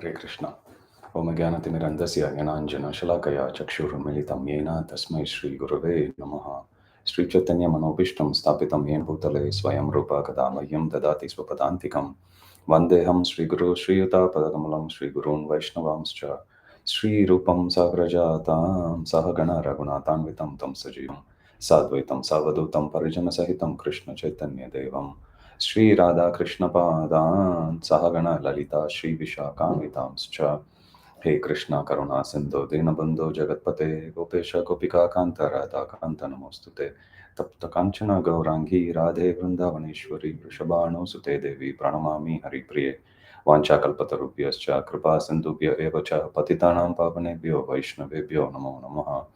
Hare Krishna. Om Jnanatimirandasya Jnananjana Shalakaya Chakshurunmilitam Yena Tasmai Shri Gurave Namaha. Sri Chaitanya Manobishtam Stapitam Yen Bhutale Swayam Rupa Kadamayam Dadati Swapadantikam Vandeham Sri Guru Sri Yuta Padakamalam Sri Gurun Vaishnavamscha Sri Rupam Sagrajatam Sahagana Raghunathanvitam Tam Sajivam Sadvaitam Savadutam Parijana Sahitam Krishna Chaitanya Devam Sri Radha Krishna Padan Sahagana Lalita Sri Vishakamitamscha He Krishna Karuna Sindhu Dinabandhu Jagatpate Gopesha Gopika Kanta Radha Kanta Namostute Tapta Kanchana Gaurangi Radhe Vrindavaneshwari Vrishabhanu Sute Devi Pranamami Hari Priye Vancha Kalpatarubhyascha Kripa Sindhubhya Evacha Patitanam Pavanebhyo Vaishnavebhyo Namo Namaha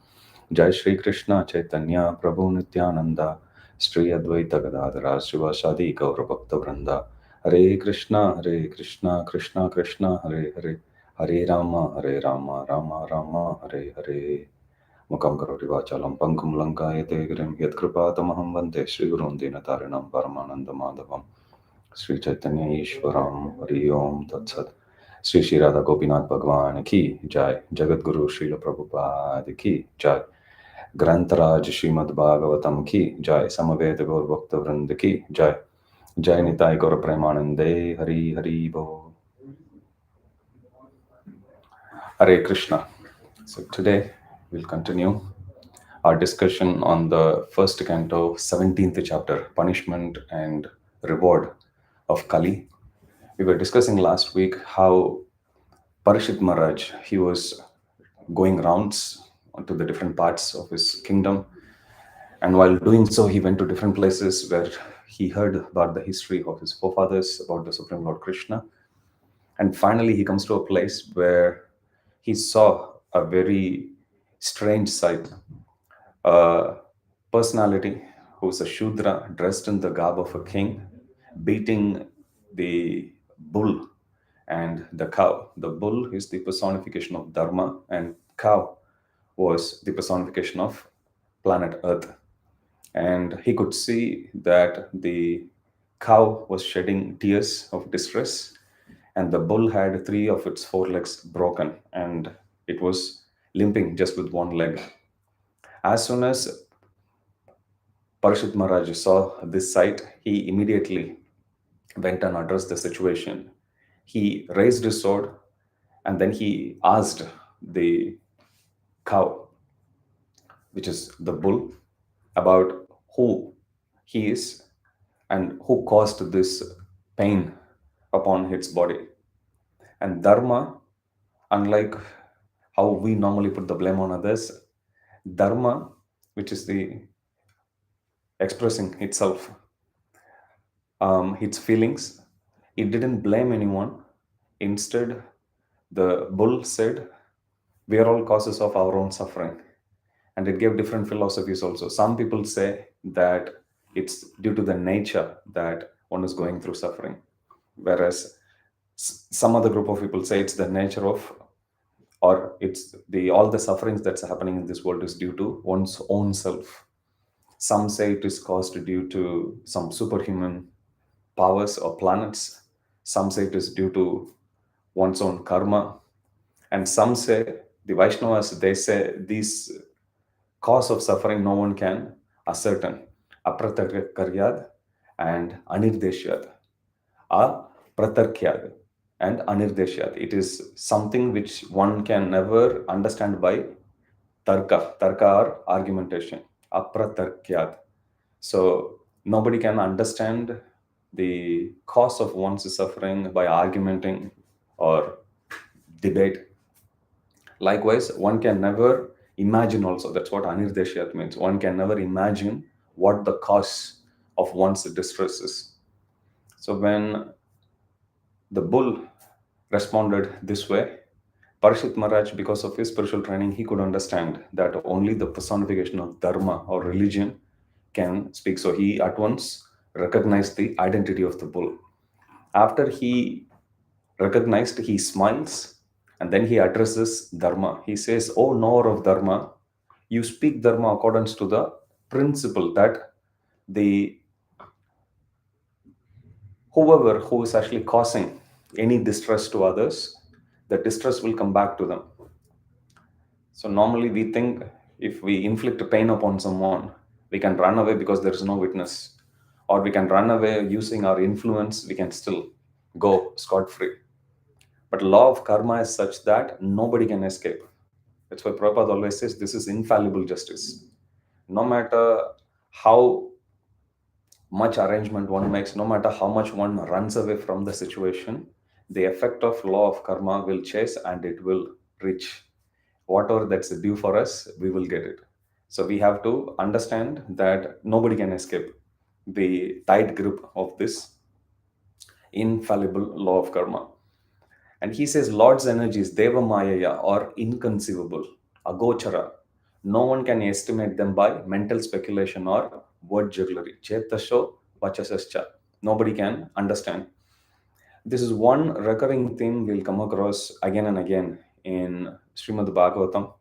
Jai Shri Krishna Chaitanya Prabhu Nityananda Sri Advaita Gadadhara Srivasadi Gaura Bhakta Vrinda Hare Krishna Krishna Krishna Hare Hare Hare Rama Rama Rama Hare Hare Mukam Karoti Vachalam Pankum Lankayate Grim Yat Kripatamaham Vande Shri Gurun Dinatarinam Paramananda Madhavam Sri Chaitanya Ishwaram Hari Om Tat Sat Sri Shri Radha Gopinath Bhagwan Ki Jai Jagat Guru Srila Prabhupada Ki Jai ग्रंथराज Shrimad Bhagavatam की जय समवेत गौर भक्त वृंद की जय जय निताय गौर प्रेमानंदे हरि हरि बोल Hare Krishna. So today we'll continue our discussion on the first canto, 17th chapter, Punishment and Reward of Kali. We were discussing last week how Parishit Maharaj, he was going rounds onto the different parts of his kingdom. And while doing so, he went to different places where he heard about the history of his forefathers, about the Supreme Lord Krishna. And finally, he comes to a place where he saw a very strange sight. A personality who's a Shudra dressed in the garb of a king, beating the bull and the cow. The bull is the personification of Dharma, and cow was the personification of planet Earth. And he could see that the cow was shedding tears of distress, and the bull had three of its four legs broken, and it was limping just with one leg. As soon as Parashit Maharaj saw this sight, he immediately went and addressed the situation. He raised his sword and then he asked the cow, which is the bull, about who he is and who caused this pain upon its body. And Dharma, unlike how we normally put the blame on others, Dharma, which is the expressing itself, its feelings, it didn't blame anyone. Instead, the bull said, we are all causes of our own suffering. And it gave different philosophies also. Some people say that it's due to the nature that one is going through suffering, whereas some other group of people say it's the nature of, or it's the all the sufferings that's happening in this world is due to one's own self. Some say it is caused due to some superhuman powers or planets. Some say it is due to one's own karma. And some say, the Vaishnavas, they say these cause of suffering no one can ascertain. Apratarkaryad and anirdeshyad. Apratarkyad and anirdeshyad. It is something which one can never understand by tarka. Tarka or argumentation. Apratarkyad. So nobody can understand the cause of one's suffering by argumenting or debate. Likewise, one can never imagine also. That's what anirdeshyat means. One can never imagine what the cause of one's distress is. So when the bull responded this way, Parishit Maharaj, because of his spiritual training, he could understand that only the personification of dharma or religion can speak. So he at once recognized the identity of the bull. After he recognized, he smiles and then he addresses dharma. He says, "Oh knower of dharma, you speak dharma accordance to the principle that the whoever who is actually causing any distress to others, the distress will come back to them. So normally we think if we inflict pain upon someone, we can run away because there is no witness, or we can run away using our influence, we can still go scot-free. But law of karma is such that nobody can escape. That's why Prabhupada always says this is infallible justice. No matter how much arrangement one makes, no matter how much one runs away from the situation, the effect of law of karma will chase and it will reach. Whatever that's due for us, we will get it. So we have to understand that nobody can escape the tight grip of this infallible law of karma. And he says Lord's energies, Deva Mayaya, are inconceivable, agochara. No one can estimate them by mental speculation or word jugglery. Chetasho vachasascha. Nobody can understand. This is one recurring theme we'll come across again and again in Srimad Bhagavatam.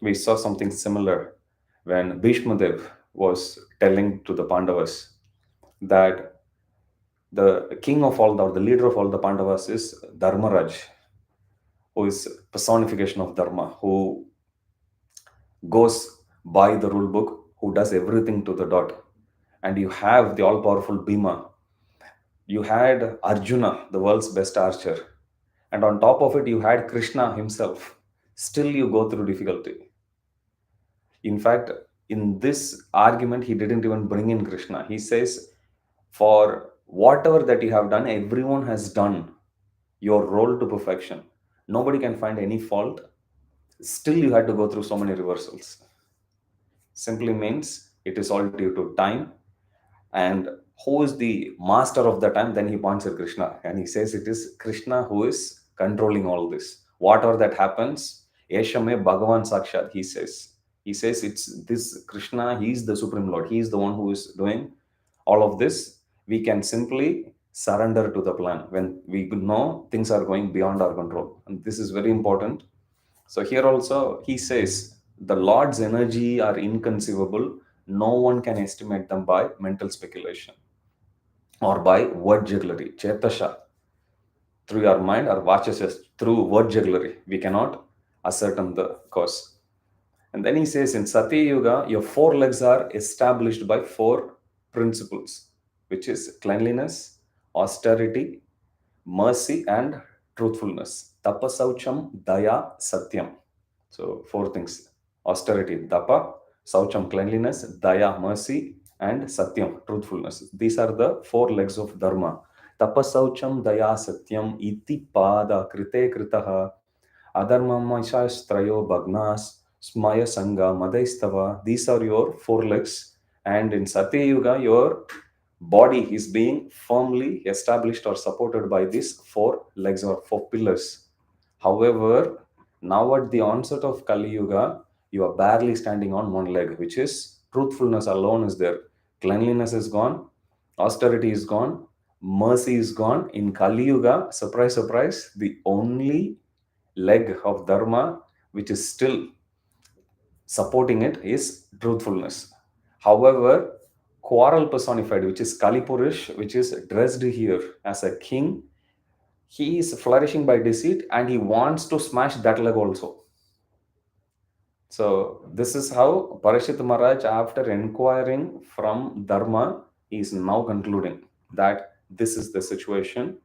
We saw something similar when Bhishma Dev was telling to the Pandavas that the king of all, or the leader of all the Pandavas is Dharmaraj, who is personification of Dharma, who goes by the rule book, who does everything to the dot. And you have the all-powerful Bhima. You had Arjuna, the world's best archer. And on top of it, you had Krishna himself. Still you go through difficulty. In fact, in this argument, he didn't even bring in Krishna. He says, for whatever that you have done, everyone has done your role to perfection. Nobody can find any fault. Still, you had to go through so many reversals. Simply means it is all due to time. And who is the master of the time? Then he points at Krishna and he says it is Krishna who is controlling all this. Whatever that happens, Yeshame Bhagavan Sakshat, he says. He says it's this Krishna, he is the Supreme Lord. He is the one who is doing all of this. We can simply surrender to the plan when we know things are going beyond our control. And this is very important. So here also he says the Lord's energy are inconceivable. No one can estimate them by mental speculation or by word jugglery. Chetasha, through your mind, or vachasya, through word jugglery. We cannot ascertain the cause. And then he says in Satya Yuga, your four legs are established by four principles, which is cleanliness, austerity, mercy, and truthfulness. Tapasaucham, daya, satyam. So four things: austerity, tapa; saucham, cleanliness; daya, mercy; and satyam, truthfulness. These are the four legs of dharma. Tapasaucham, daya, satyam, iti pada krite kritaha adharmamaishastrayo bhagnas smaya sangha madaistava. These are your four legs. And in Satya Yuga, your body is being firmly established or supported by these four legs or four pillars. However, now at the onset of Kali Yuga, you are barely standing on one leg, which is truthfulness alone is there. Cleanliness is gone, austerity is gone, mercy is gone. In Kali Yuga, surprise, surprise, the only leg of Dharma which is still supporting it is truthfulness. However, quarrel personified, which is Kali Purush, which is dressed here as a king, he is flourishing by deceit and he wants to smash that leg also. So this is how Parashit Maharaj, after inquiring from Dharma, is now concluding that this is the situation.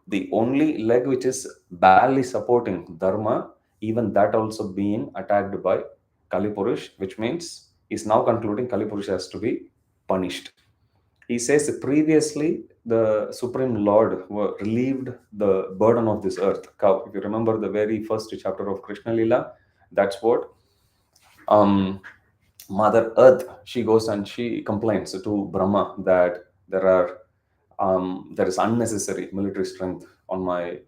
The only leg which is barely supporting Dharma, even that also being attacked by Kali Purush, which means is now concluding Kali Purush has to be punished. He says previously the Supreme Lord relieved the burden of this earth. Cow. If you remember the very first chapter of Krishna Lila, that's what Mother Earth, she goes and she complains to Brahma that there is unnecessary military strength on my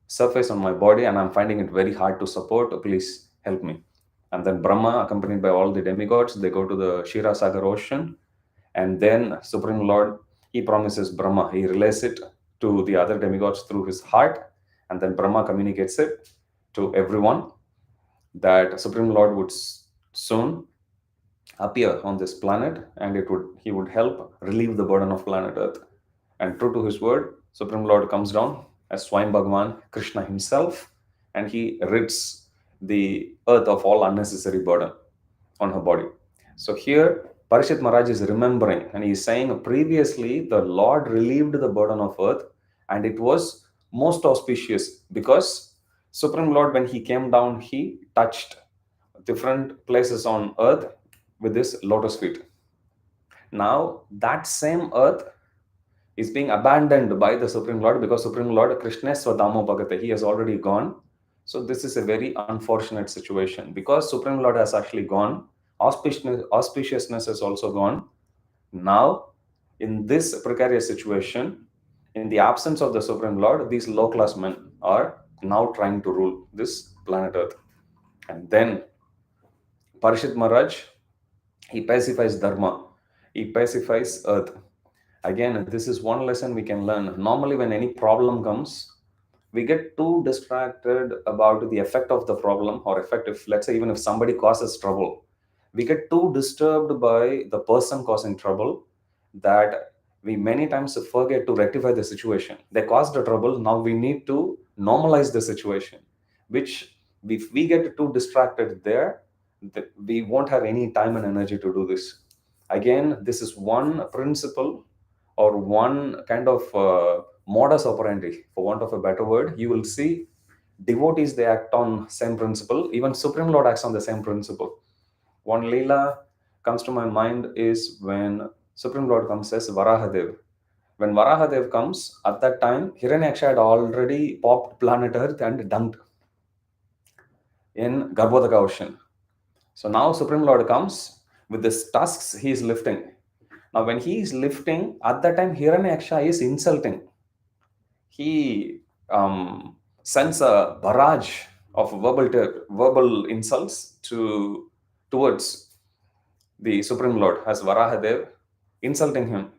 surface, on my body, and I'm finding it very hard to support. Please help me. And then Brahma, accompanied by all the demigods, they go to the Shira Sagar ocean, and then Supreme Lord, he promises Brahma, he relays it to the other demigods through his heart, and then Brahma communicates it to everyone that Supreme Lord would soon appear on this planet, and he would help relieve the burden of planet Earth. And true to his word, Supreme Lord comes down as Swami Bhagavan, Krishna himself, and he rids the earth of all unnecessary burden on her body. So here, Parishit Maharaj is remembering, and he is saying previously the Lord relieved the burden of earth, and it was most auspicious because Supreme Lord, when he came down, he touched different places on earth with his lotus feet. Now, that same earth is being abandoned by the Supreme Lord because Supreme Lord Krishna Swadamo Bhagata, he has already gone. So this is a very unfortunate situation because Supreme Lord has actually gone. Auspiciousness has also gone. Now, in this precarious situation, in the absence of the Supreme Lord, these low class men are now trying to rule this planet Earth. And then Parishit Maharaj, he pacifies Dharma, he pacifies Earth. Again, this is one lesson we can learn. Normally, when any problem comes, we get too distracted about the effect of the problem or effect if, let's say, even if somebody causes trouble, we get too disturbed by the person causing trouble that we many times forget to rectify the situation. They caused the trouble, now we need to normalize the situation, which if we get too distracted there, we won't have any time and energy to do this. Again, this is one principle or one kind of modus operandi, for want of a better word. You will see devotees, they act on same principle. Even Supreme Lord acts on the same principle. One Leela comes to my mind is when Supreme Lord comes as Varahadev. When Varahadev comes, at that time, Hiranyaksha had already popped planet Earth and dunked in Garbhodaka ocean. So now Supreme Lord comes with his tusks, he is lifting. Now, when he is lifting, at that time, Hiranyaksha is insulting. He sends a barrage of verbal insults towards the Supreme Lord as Varahadev, insulting him.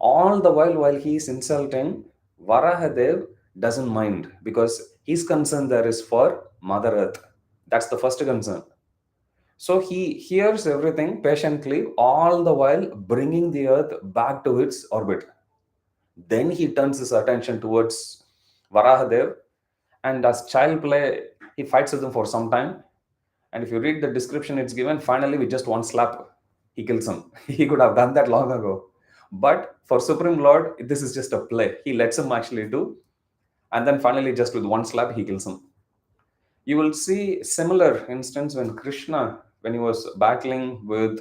All the while he is insulting, Varahadev doesn't mind because his concern there is for Mother Earth. That's the first concern. So he hears everything patiently, all the while bringing the earth back to its orbit. Then he turns his attention towards Varahadev, and as child play, he fights with him for some time. And if you read the description, it's given finally with just one slap, he kills him. He could have done that long ago. But for Supreme Lord, this is just a play. He lets him actually do, and then finally, just with one slap, he kills him. You will see similar instance when Krishna, when he was battling with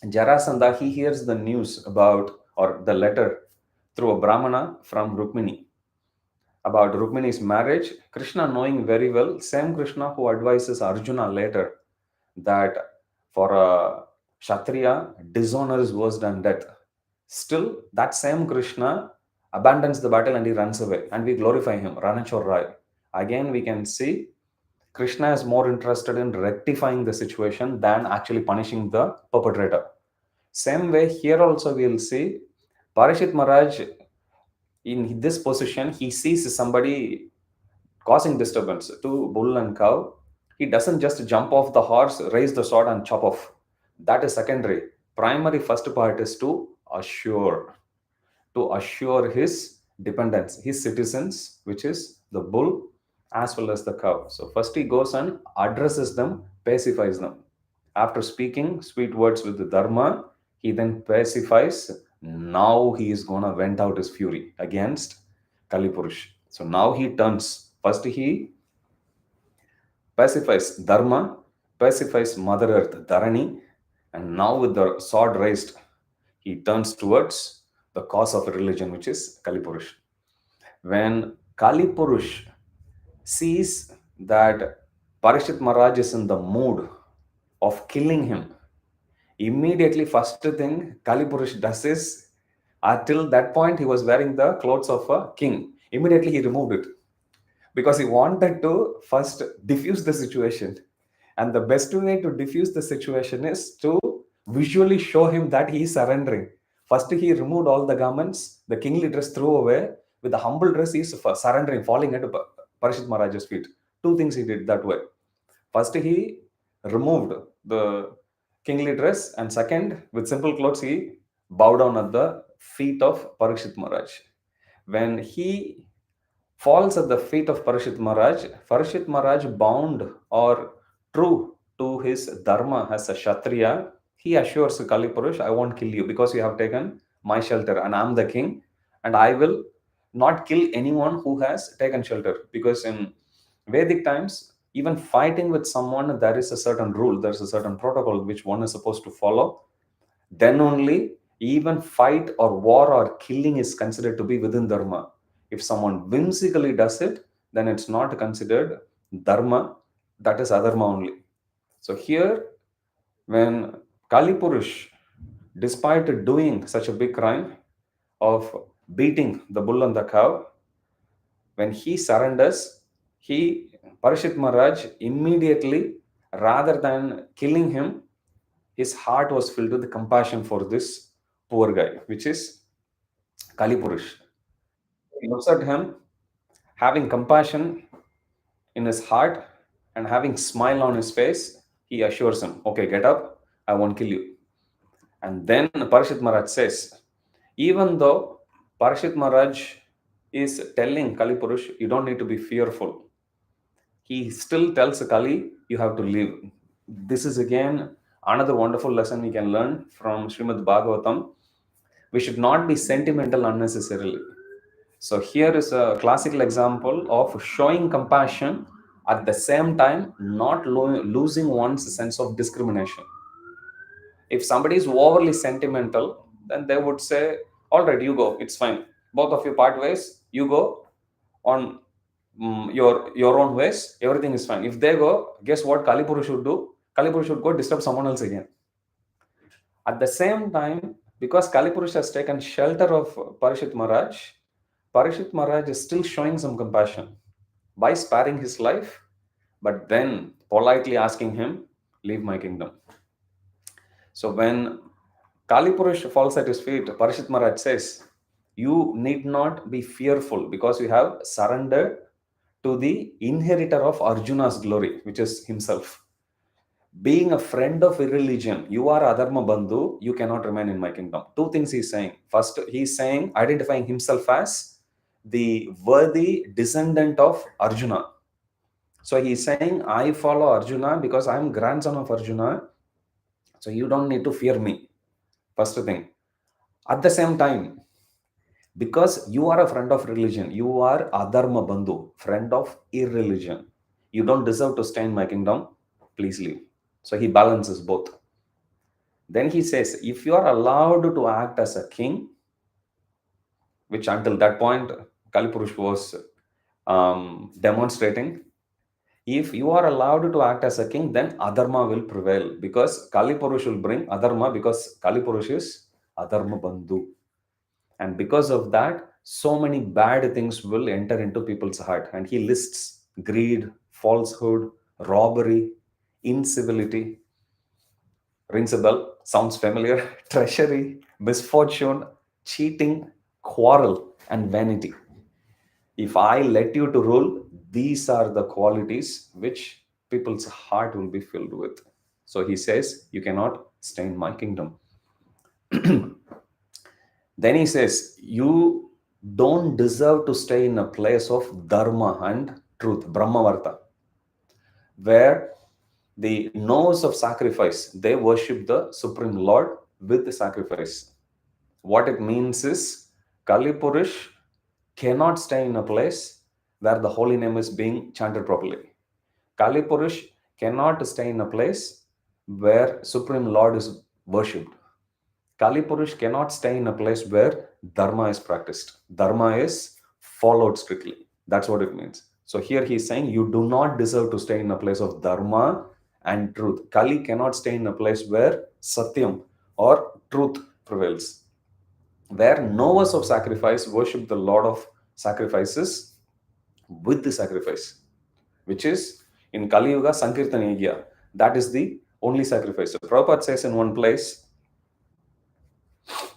Jarasandha, he hears the news about or the letter through a Brahmana from Rukmini about Rukmini's marriage. Krishna, knowing very well, same Krishna who advises Arjuna later that for a Kshatriya, dishonor is worse than death. Still, that same Krishna abandons the battle and he runs away, and we glorify him, Ranachor Rai. Again, we can see Krishna is more interested in rectifying the situation than actually punishing the perpetrator. Same way, here also we will see Parishit Maharaj in this position, he sees somebody causing disturbance to bull and cow. He doesn't just jump off the horse, raise the sword, and chop off. That is secondary. Primary first part is to assure his dependents, his citizens, which is the bull as well as the cow. So first he goes and addresses them, pacifies them. After speaking sweet words with the Dharma, he then pacifies. Now he is gonna vent out his fury against Kali Purush. So now he turns. First he pacifies Dharma, pacifies Mother Earth, Dharani, and now with the sword raised, he turns towards the cause of religion, which is Kali Purush. When Kali Purush sees that Parishit Maharaj is in the mood of killing him, immediately first thing Kali Purush does is, until that point he was wearing the clothes of a king. Immediately he removed it because he wanted to first diffuse the situation. And the best way to diffuse the situation is to visually show him that he is surrendering. First, he removed all the garments, the kingly dress threw away. With the humble dress, he is surrendering, falling at Parishit Maharaj's feet. Two things he did that way. First, he removed the kingly dress, and second, with simple clothes, he bowed down at the feet of Parishit Maharaj. When he falls at the feet of Parashit Maharaj. Parashit Maharaj, bound or true to his dharma as a Kshatriya, he assures Kali Purush, I won't kill you because you have taken my shelter and I'm the king, and I will not kill anyone who has taken shelter. Because in Vedic times, even fighting with someone, there is a certain rule, there's a certain protocol which one is supposed to follow. Then only even fight or war or killing is considered to be within dharma. If someone whimsically does it, then it's not considered dharma, that is adharma only. So here, when Kali Purush, despite doing such a big crime of beating the bull and the cow, when he surrenders, he, Parashit Maharaj, immediately, rather than killing him, his heart was filled with compassion for this poor guy, which is Kali Purush. He looks at him, having compassion in his heart and having smile on his face. He assures him, okay, get up, I won't kill you. And then Parashit Maharaj says, even though Parashit Maharaj is telling Kali Purush, you don't need to be fearful, he still tells Kali, you have to live. This is again another wonderful lesson we can learn from Srimad Bhagavatam. We should not be sentimental unnecessarily. So here is a classical example of showing compassion at the same time not losing one's sense of discrimination. If somebody is overly sentimental, then they would say, all right, you go, it's fine. Both of you part ways, you go on your own ways, everything is fine. If they go, guess what Kali Purush should do? Kali Purush should go disturb someone else again. At the same time, because Kali Purush has taken shelter of Parashit Maharaj is still showing some compassion by sparing his life, but then politely asking him, leave my kingdom. So when Kali Purush falls at his feet, Parashit Maharaj says, you need not be fearful because you have surrendered to the inheritor of Arjuna's glory, which is himself. Being a friend of irreligion, you are Adharma Bandhu, you cannot remain in my kingdom. Two things he's saying. First, he's saying, identifying himself as the worthy descendant of Arjuna. So he's saying, I follow Arjuna because I'm grandson of Arjuna. So you don't need to fear me. First thing. At the same time, because you are a friend of religion, you are Adharma Bandhu, friend of irreligion. You don't deserve to stay in my kingdom. Please leave. So he balances both. Then he says, if you are allowed to act as a king, which until that point Kali Purush was demonstrating, if you are allowed to act as a king, then Adharma will prevail because Kali Purush will bring Adharma because Kali Purush is Adharma Bandhu. And because of that, so many bad things will enter into people's heart. And he lists greed, falsehood, robbery, incivility. Rings a bell? Sounds familiar. Treachery, misfortune, cheating, quarrel, and vanity. If I let you to rule, these are the qualities which people's heart will be filled with. So he says, you cannot stay in my kingdom. Then he says, you don't deserve to stay in a place of dharma and truth, Brahmavarta, where the knowers of sacrifice, they worship the Supreme Lord with the sacrifice. What it means is, Kali Purush cannot stay in a place where the holy name is being chanted properly. Kali Purush cannot stay in a place where Supreme Lord is worshipped. Kali Purush cannot stay in a place where Dharma is practiced. Dharma is followed strictly. That's what it means. So here he is saying, you do not deserve to stay in a place of Dharma and truth. Kali cannot stay in a place where Satyam or truth prevails, where knowers of sacrifice worship the Lord of sacrifices with the sacrifice, which is in Kali Yuga, Sankirtan Yagya. That is the only sacrifice. So Prabhupada says in one place,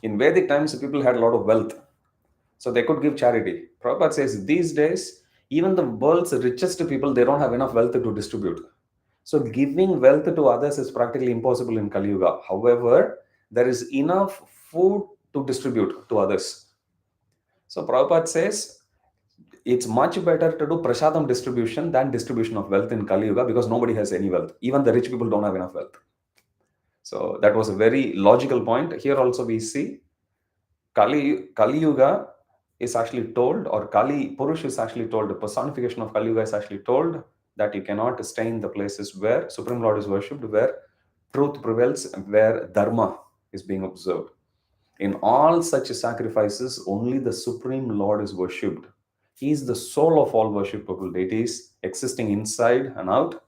in Vedic times, people had a lot of wealth, so they could give charity. Prabhupada says these days, even the world's richest people, they don't have enough wealth to distribute. So giving wealth to others is practically impossible in Kali Yuga. However, there is enough food to distribute to others. So Prabhupada says, it's much better to do prasadam distribution than distribution of wealth in Kali Yuga, because nobody has any wealth. Even the rich people don't have enough wealth. So that was a very logical point. Here also we see Kali Yuga is actually told, or Kali Purush is actually told, the personification of Kali Yuga is actually told that you cannot stay in the places where Supreme Lord is worshipped, where truth prevails, where Dharma is being observed. In all such sacrifices, only the Supreme Lord is worshipped. He is the soul of all worshipable deities, existing inside and out,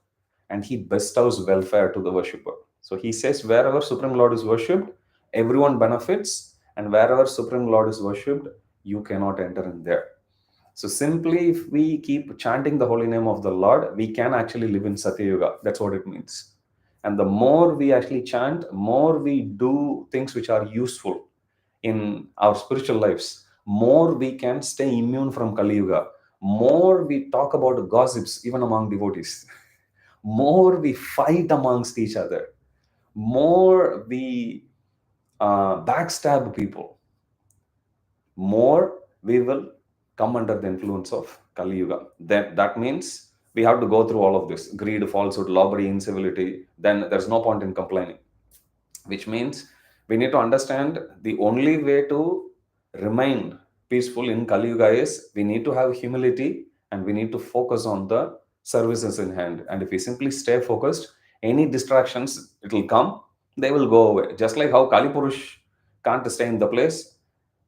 and he bestows welfare to the worshipper. So he says, wherever Supreme Lord is worshipped, everyone benefits, and wherever Supreme Lord is worshipped, you cannot enter in there. So simply, if we keep chanting the holy name of the Lord, we can actually live in Satya Yuga. That's what it means. And the more we actually chant, more we do things which are useful in our spiritual lives, more we can stay immune from Kali Yuga. More we talk about gossips, even among devotees. More we fight amongst each other. More we backstab people, more we will come under the influence of Kali Yuga. That means we have to go through all of this: greed, falsehood, robbery, incivility. Then there's no point in complaining. Which means we need to understand the only way to remain peaceful in Kali Yuga is we need to have humility, and we need to focus on the services in hand. And if we simply stay focused, any distractions, it will come, they will go away. Just like how Kali Purush can't stay in the place,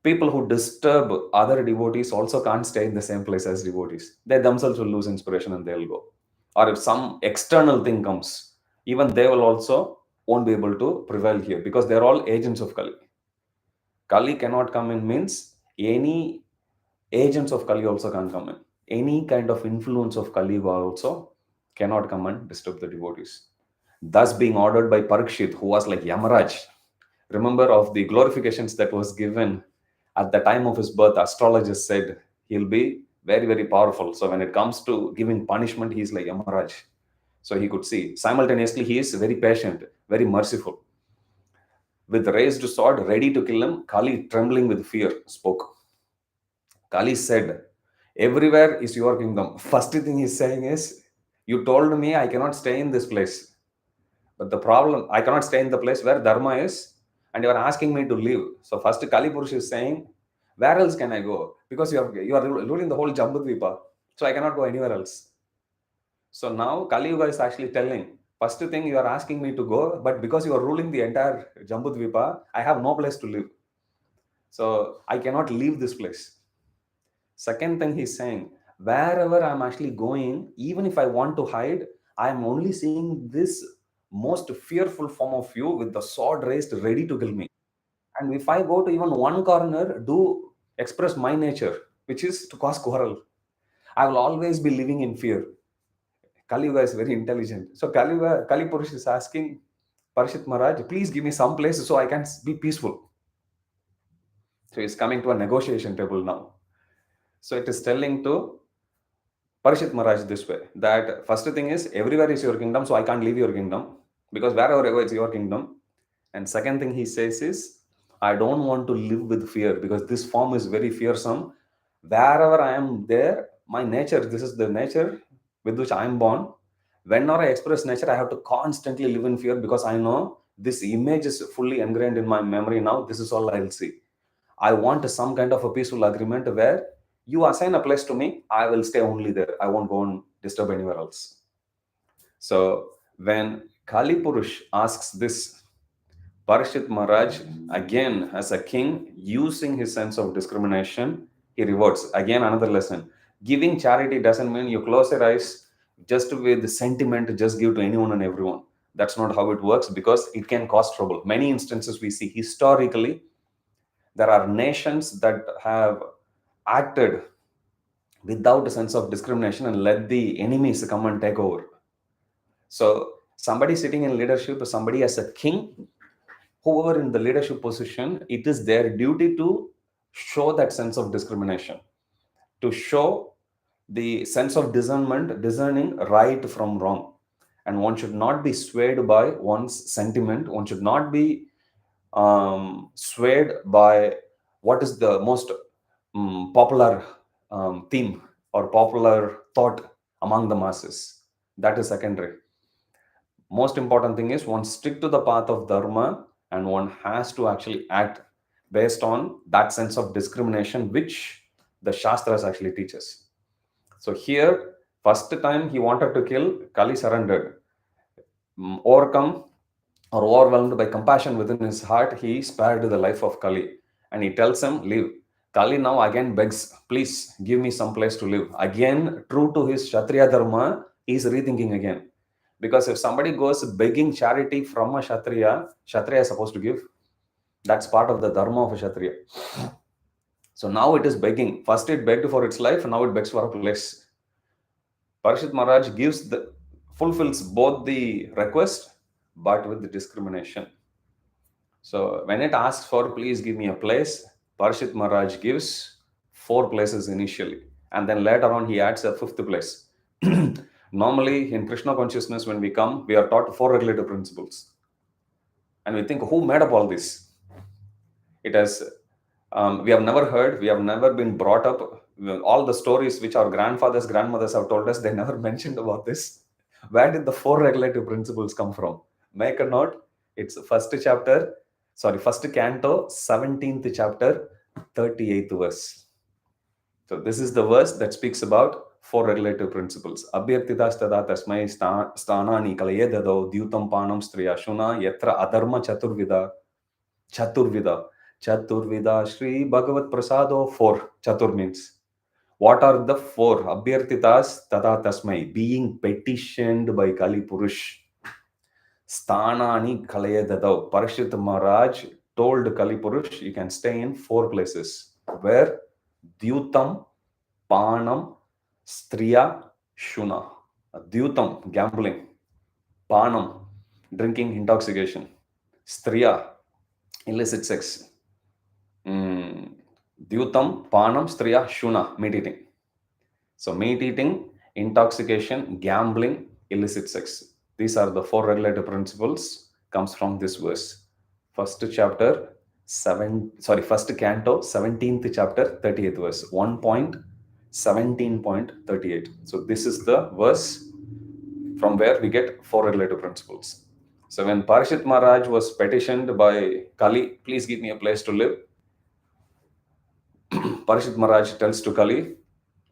people who disturb other devotees also can't stay in the same place as devotees. They themselves will lose inspiration and they'll go. Or if some external thing comes, even they will also won't be able to prevail here, because they're all agents of Kali. Kali cannot come in means any agents of Kali also can't come in. Any kind of influence of Kali also cannot come and disturb the devotees. Thus being ordered by Parikshit, who was like Yamaraj. Remember of the glorifications that was given at the time of his birth, astrologers said he'll be very, very powerful. So when it comes to giving punishment, he's like Yamaraj. So he could see. Simultaneously, he is very patient, very merciful. With raised sword, ready to kill him, Kali, trembling with fear, spoke. Kali said, everywhere is your kingdom. First thing he's saying is, you told me I cannot stay in this place. But the problem, I cannot stay in the place where Dharma is, and you are asking me to leave. So first Kali Purush is saying, where else can I go? Because you are ruling the whole Jambudvipa. So I cannot go anywhere else. So now Kali Yuga is actually telling, first thing you are asking me to go, but because you are ruling the entire Jambudvipa, I have no place to live. So I cannot leave this place. Second thing he's saying, wherever I'm actually going, even if I want to hide, I'm only seeing this most fearful form of you with the sword raised ready to kill me. And if I go to even one corner, do express my nature, which is to cause quarrel, I will always be living in fear. Kali Yuga is very intelligent. So Kali Purush is asking Parishit Maharaj, please give me some place so I can be peaceful. So he's coming to a negotiation table now. So it is telling to Parishit Maharaj this way, that first thing is, everywhere is your kingdom, so I can't leave your kingdom, because wherever it's your kingdom. And second thing he says is, I don't want to live with fear, because this form is very fearsome. Wherever I am there, my nature, this is the nature with which I am born. Whenever I express nature, I have to constantly live in fear, because I know this image is fully ingrained in my memory now. This is all I'll see. I want some kind of a peaceful agreement where you assign a place to me, I will stay only there. I won't go and disturb anywhere else. So when Kali Purush asks this, Parishit Maharaj, again as a king, using his sense of discrimination, he rewards. Again, another lesson. Giving charity doesn't mean you close your eyes just with sentiment, just give to anyone and everyone. That's not how it works, because it can cause trouble. Many instances we see historically, there are nations that have acted without a sense of discrimination and let the enemies come and take over. So somebody sitting in leadership, somebody as a king, whoever in the leadership position, it is their duty to show that sense of discrimination, to show the sense of discernment, discerning right from wrong. And one should not be swayed by one's sentiment. One should not be swayed by what is the most popular theme or popular thought among the masses. That is secondary. Most important thing is one stick to the path of dharma, and one has to actually act based on that sense of discrimination which the Shastras actually teaches. So here, first time he wanted to kill, Kali surrendered. Overcome or overwhelmed by compassion within his heart, he spared the life of Kali. And he tells him, leave. Kali now again begs, please give me some place to live. Again, true to his Kshatriya Dharma, he is rethinking again. Because if somebody goes begging charity from a Kshatriya, Kshatriya is supposed to give. That's part of the Dharma of a Kshatriya. So now it is begging. First it begged for its life, now it begs for a place. Parishit Maharaj fulfills both the request, but with the discrimination. So when it asks for, please give me a place, Parishit Maharaj gives 4 places initially. And then later on, he adds a 5th place. Normally, in Krishna consciousness, when we come, we are taught 4 regulative principles. And we think, who made up all this? It has, we have never heard, we have never been brought up. All the stories which our grandfathers, grandmothers have told us, they never mentioned about this. Where did the 4 regulative principles come from? Make a note. It's first canto, 17th chapter, 38th verse. So this is the verse that speaks about 4 regulative principles. Abhyartitas tada tasmai sthanani kalayedado dyutam panam striya shuna yatra adharma chaturvida Sri Bhagavat Prasado 4. Chatur means. What are the 4? Abhyartitas tada tasmai, being petitioned by Kali Purush. Sthanani kalayedado. Parishit Maharaj told Kali Purush, you can stay in 4 places. Where? Dyutam, Panam, Striya, Shuna. Dyutam, gambling. Panam, drinking, intoxication. Striya, illicit sex. Dyutam, Panam, Striya, Shuna, meat eating. So meat eating, intoxication, gambling, illicit sex. These are the 4 regulative principles, comes from this verse. First canto, 17th chapter, 30th verse, 1.17.38. So this is the verse from where we get 4 regulative principles. So when Parishit Maharaj was petitioned by Kali, please give me a place to live, Parishit Maharaj tells to Kali,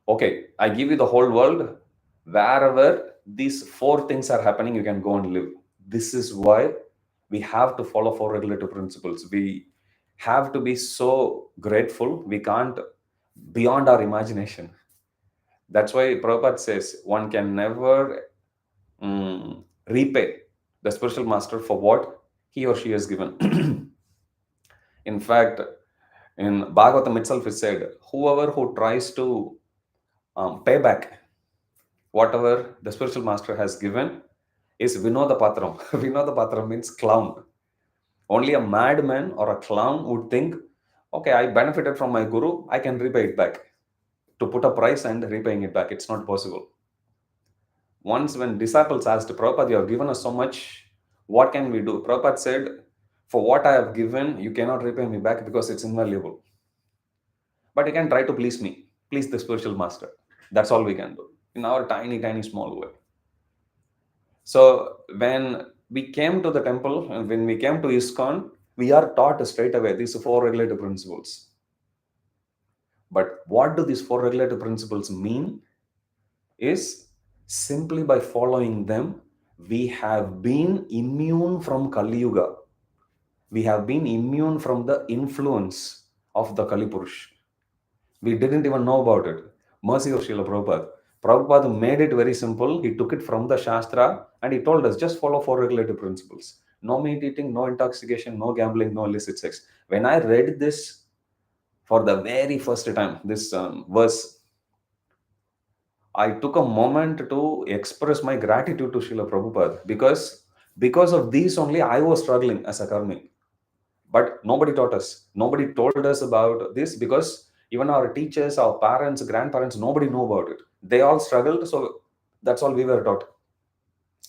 okay, I give you the whole world. Wherever these 4 things are happening, you can go and live. This is why we have to follow 4 regulative principles. We have to be so grateful. We can't, beyond our imagination. That's why Prabhupada says one can never repay the spiritual master for what he or she has given. In fact, in Bhagavatam itself is said, whoever who tries to pay back whatever the spiritual master has given is Vinoda Patram. Vinoda Patram means clown. Only a madman or a clown would think, okay, I benefited from my guru, I can repay it back. To put a price and repaying it back, it's not possible. Once when disciples asked Prabhupada, you have given us so much, what can we do? Prabhupada said, for what I have given, you cannot repay me back because it's invaluable. But you can try to please me, please the spiritual master. That's all we can do in our tiny, tiny, small way. So when we came to the temple, and when we came to ISKCON, we are taught straight away these 4 regulative principles. But what do these 4 regulative principles mean? Is simply by following them, we have been immune from Kali Yuga. We have been immune from the influence of the Kali Purush. We didn't even know about it. Mercy of Srila Prabhupada. Prabhupada made it very simple. He took it from the Shastra and he told us, just follow 4 regulative principles. No meat eating, no intoxication, no gambling, no illicit sex. When I read this for the very first time, this verse, I took a moment to express my gratitude to Srila Prabhupada because of these only I was struggling as a karmic. But nobody taught us. Nobody told us about this because even our teachers, our parents, grandparents, nobody knew about it. They all struggled. So that's all we were taught.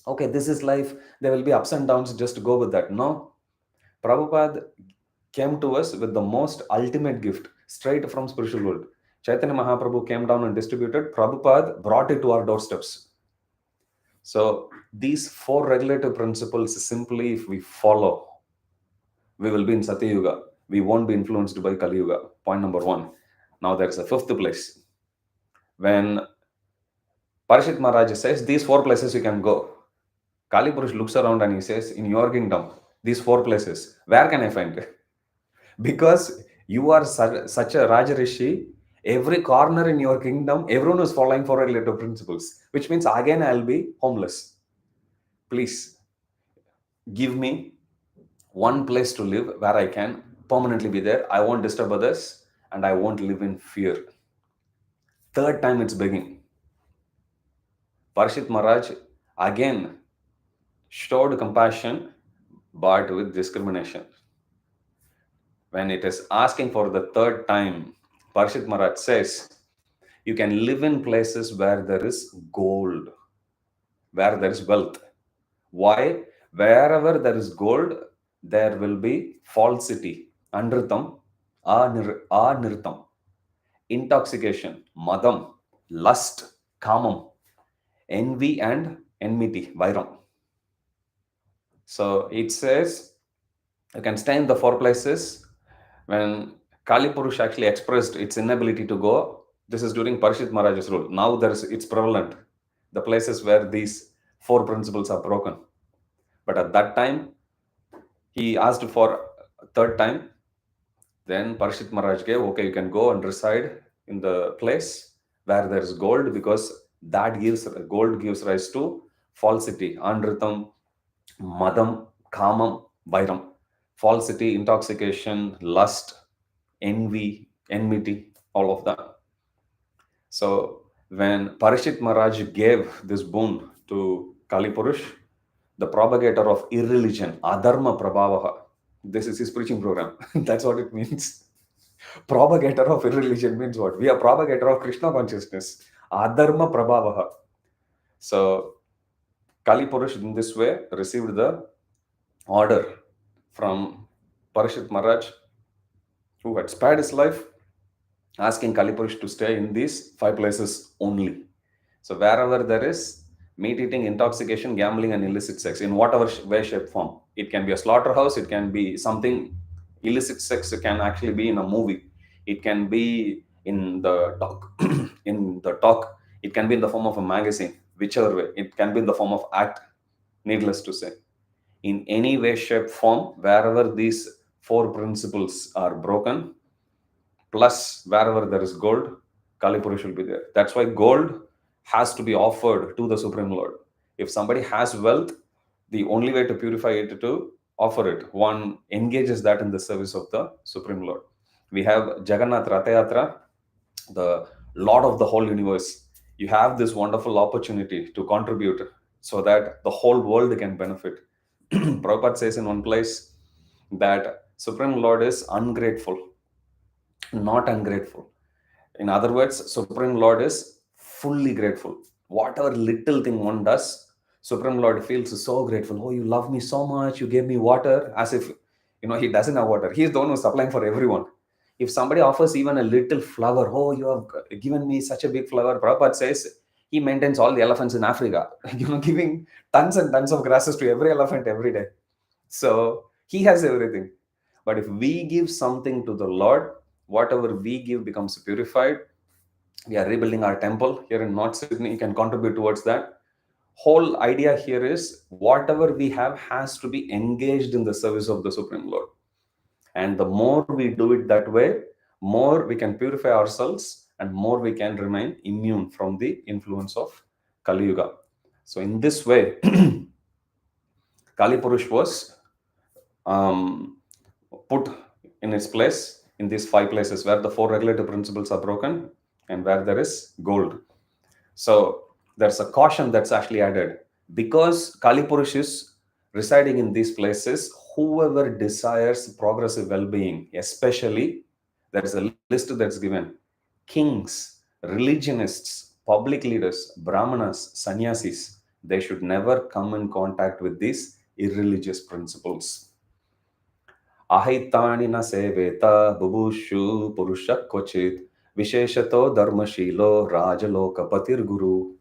Okay, this is life. There will be ups and downs. Just go with that. No. Prabhupada came to us with the most ultimate gift straight from spiritual world. Chaitanya Mahaprabhu came down and distributed. Prabhupada brought it to our doorsteps. So these four regulative principles, simply if we follow, we will be in Satya Yuga. We won't be influenced by Kali Yuga. Point number one. Now there is a fifth place. When Parishit Maharaj says, these four places you can go. Kali Purush looks around and he says, in your kingdom, these four places, where can I find it? Because you are such a Raja Rishi, every corner in your kingdom, everyone is following four regulative principles, which means again I'll be homeless. Please give me one place to live where I can permanently be there. I won't disturb others and I won't live in fear. Third time it's begging. Parishit Maharaj again showed compassion but with discrimination. When it is asking for the third time, Parishit Maharaj says, you can live in places where there is gold, where there is wealth. Why? Wherever there is gold, there will be falsity, anritam, anirtam, intoxication, madam, lust, kamam, envy and enmity, vairam. So it says, you can stay in the four places. When Kali Purush actually expressed its inability to go, this is during Parishit Maharaj's rule. Now it's prevalent, the places where these four principles are broken. But at that time, he asked for a third time. Then Parishit Maharaj gave, okay, you can go and reside in the place where there is gold, because gold gives rise to falsity, anritam, madam, kamam, vairam. Falsity, intoxication, lust, envy, enmity, all of that. So when Parishit Maharaj gave this boon to Kali Purush, the propagator of irreligion, adharma prabhavaha, this is his preaching program. That's what it means. Propagator of irreligion means what? We are propagator of Krishna consciousness, adharma prabhavaha. So Kali Purush in this way received the order from Parishit Maharaj, who had spared his life, asking Kali Purush to stay in these five places only. So wherever there is meat eating, intoxication, gambling, and illicit sex, in whatever way, shape, form. It can be a slaughterhouse, it can be something. Illicit sex can actually be in a movie. It can be in the talk, in the talk. It can be in the form of a magazine, whichever way. It can be in the form of act, needless to say. In any way, shape, form, wherever these four principles are broken, plus wherever there is gold, Kali Purush will be there. That's why gold has to be offered to the Supreme Lord. If somebody has wealth, the only way to purify it is to offer it. One engages that in the service of the Supreme Lord. We have Jagannath Rathayatra, the Lord of the whole universe. You have this wonderful opportunity to contribute so that the whole world can benefit. Prabhupada says in one place that Supreme Lord is ungrateful, not ungrateful. In other words, Supreme Lord is fully grateful. Whatever little thing one does, Supreme Lord feels so grateful. Oh, you love me so much. You gave me water, as if he doesn't have water. He's the one who's supplying for everyone. If somebody offers even a little flower, oh, you have given me such a big flower. Prabhupada says he maintains all the elephants in Africa, giving tons and tons of grasses to every elephant every day. So he has everything. But if we give something to the Lord, whatever we give becomes purified. We are rebuilding our temple here in North Sydney. You can contribute towards that. Whole idea here is whatever we have has to be engaged in the service of the Supreme Lord. And the more we do it that way, more we can purify ourselves and more we can remain immune from the influence of Kali Yuga. So in this way, Kali Purush was put in its place in these five places where the four regulative principles are broken and where there is gold. So there's a caution that's actually added. Because Kali Purush is residing in these places, whoever desires progressive well-being, especially, there is a list that's given: kings, religionists, public leaders, brahmanas, sannyasis, they should never come in contact with these irreligious principles. Ahaitani na seveta bubushu purusha kochit Visheshato Dharmashilo Rajaloka Patir Guru.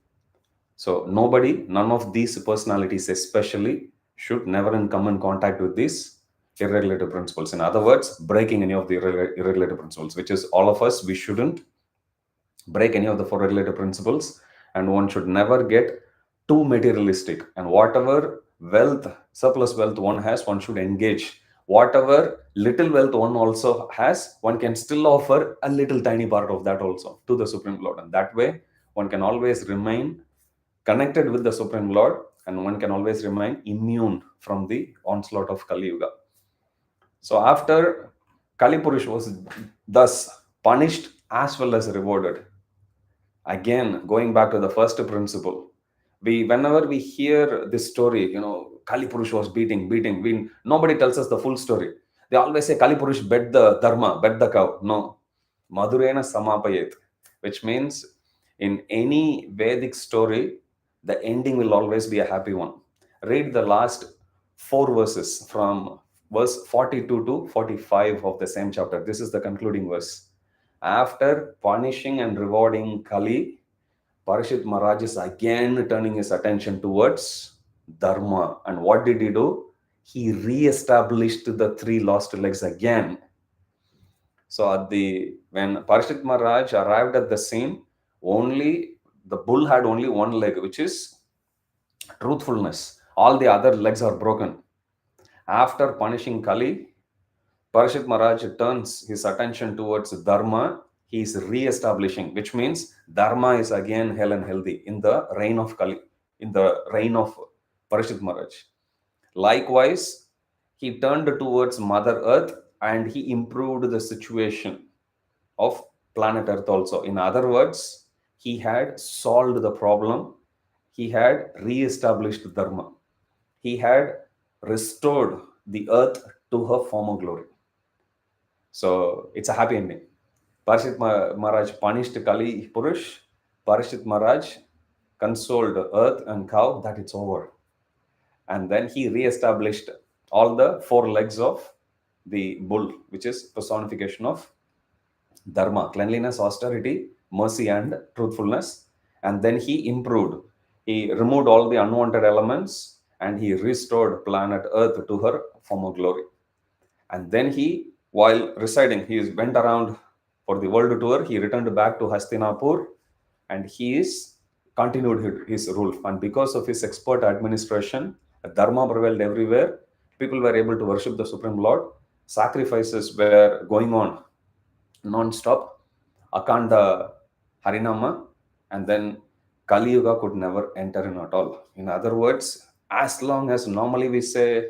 So none of these personalities especially should never come in contact with these irregulative principles. In other words, breaking any of the irregulative principles, which is all of us, we shouldn't break any of the four regulative principles, and one should never get too materialistic. And whatever wealth, surplus wealth one has, one should engage. Whatever little wealth one also has, one can still offer a little tiny part of that also to the Supreme Lord. And that way, one can always remain connected with the Supreme Lord, and one can always remain immune from the onslaught of Kali Yuga. So after Kali Purush was thus punished as well as rewarded, again going back to the first principle, whenever we hear this story, Kali Purush was beating, nobody tells us the full story. They always say Kali Purush bet the dharma, bet the cow. No, Madhurena Samapayet, which means in any Vedic story, the ending will always be a happy one. Read the last four verses from verse 42 to 45 of the same chapter. This is the concluding verse. After punishing and rewarding Kali, Parishit Maharaj is again turning his attention towards Dharma. And what did he do? He re-established the three lost legs again. So when Parishit Maharaj arrived at the scene, the bull had only one leg, which is truthfulness. All the other legs are broken. After punishing Kali, Parishit Maharaj turns his attention towards Dharma. He is re-establishing, which means Dharma is again hale and healthy in the reign of Kali, in the reign of Parishit Maharaj. Likewise, he turned towards Mother Earth and he improved the situation of planet Earth also. In other words, he had solved the problem. He had re-established Dharma. He had restored the earth to her former glory. So it's a happy ending. Parishit Maharaj punished Kali Purush. Parishit Maharaj consoled earth and cow that it's over. And then he re-established all the four legs of the bull, which is personification of Dharma, cleanliness, austerity, mercy, and truthfulness. And then he improved. He removed all the unwanted elements and he restored planet Earth to her former glory. And then while residing, he went around for the world tour. He returned back to Hastinapur and he continued his rule. And because of his expert administration, Dharma prevailed everywhere. People were able to worship the Supreme Lord. Sacrifices were going on non-stop. Akanda Harinama, and then Kali Yuga could never enter in at all. In other words, as long as normally we say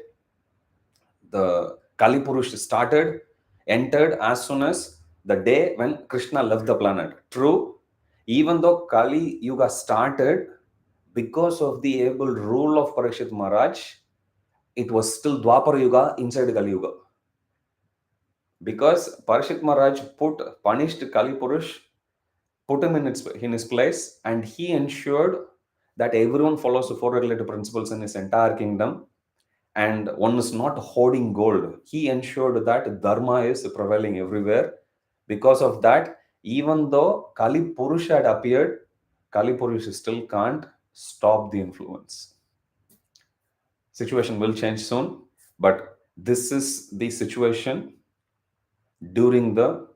the Kali Purush entered as soon as the day when Krishna left the planet. True, even though Kali Yuga started, because of the able rule of Parishit Maharaj, it was still Dwapara Yuga inside Kali Yuga. Because Parishit Maharaj punished Kali Purush, put him in his place, and he ensured that everyone follows the four regulative principles in his entire kingdom, and one is not hoarding gold. He ensured that Dharma is prevailing everywhere. Because of that, even though Kali Purush had appeared, Kali Purush still can't stop the influence. Situation will change soon, but this is the situation during the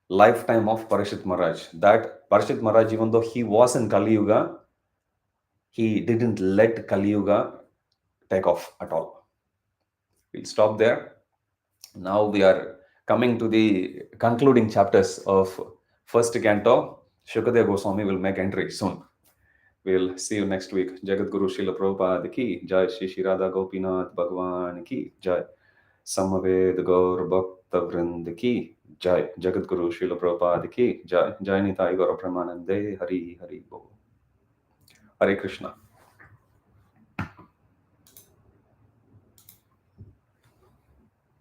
lifetime of Parishit Maharaj. That Parishit Maharaj, even though he was in Kali Yuga, he didn't let Kali Yuga take off at all. We'll stop there. Now we are coming to the concluding chapters of first canto. Shukadeva Goswami will make entry soon. We'll see you next week. Jagat Guru Srila Prabhupada ki Jai, Shri Radha Gopinath Bhagwan ki Jai, Samaved Gaur Bhakta Vrind ki Jai, Jagat Guru Srila Prabhupada ki Jai, Jai Nitai Gaura Premanande, Hari Hari Bo. Hare Krishna.